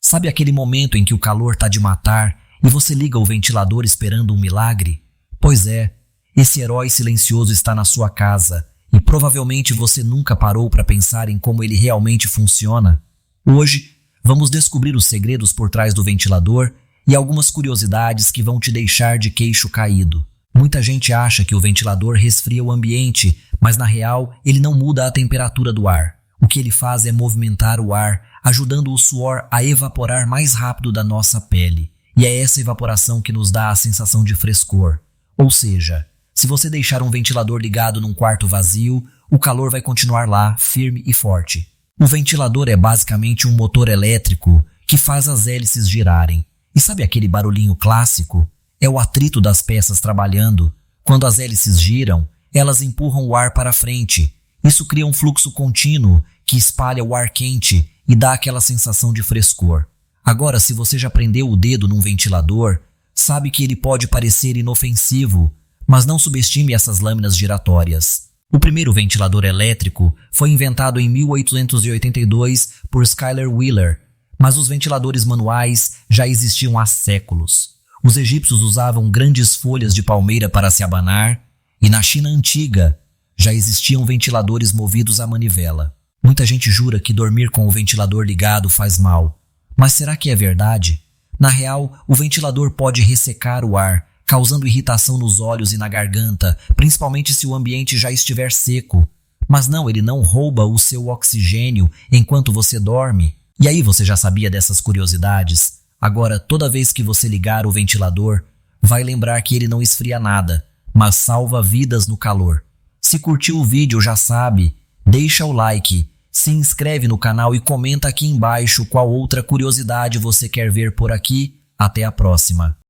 Sabe aquele momento em que o calor tá de matar e você liga o ventilador esperando um milagre? Pois é, esse herói silencioso está na sua casa e provavelmente você nunca parou para pensar em como ele realmente funciona. Hoje, vamos descobrir os segredos por trás do ventilador e algumas curiosidades que vão te deixar de queixo caído. Muita gente acha que o ventilador resfria o ambiente, mas na real ele não muda a temperatura do ar. O que ele faz é movimentar o ar, ajudando o suor a evaporar mais rápido da nossa pele. E é essa evaporação que nos dá a sensação de frescor. Ou seja, se você deixar um ventilador ligado num quarto vazio, o calor vai continuar lá, firme e forte. O ventilador é basicamente um motor elétrico que faz as hélices girarem. E sabe aquele barulhinho clássico? É o atrito das peças trabalhando. Quando as hélices giram, elas empurram o ar para frente. Isso cria um fluxo contínuo que espalha o ar quente e dá aquela sensação de frescor. Agora, se você já prendeu o dedo num ventilador, sabe que ele pode parecer inofensivo, mas não subestime essas lâminas giratórias. O primeiro ventilador elétrico foi inventado em 1882 por Schuyler Wheeler, mas os ventiladores manuais já existiam há séculos. Os egípcios usavam grandes folhas de palmeira para se abanar, e na China antiga já existiam ventiladores movidos à manivela. Muita gente jura que dormir com o ventilador ligado faz mal. Mas será que é verdade? Na real, o ventilador pode ressecar o ar, causando irritação nos olhos e na garganta, principalmente se o ambiente já estiver seco. Mas não, ele não rouba o seu oxigênio enquanto você dorme. E aí, você já sabia dessas curiosidades? Agora, toda vez que você ligar o ventilador, vai lembrar que ele não esfria nada, mas salva vidas no calor. Se curtiu o vídeo, já sabe, deixa o like, se inscreve no canal e comenta aqui embaixo qual outra curiosidade você quer ver por aqui. Até a próxima!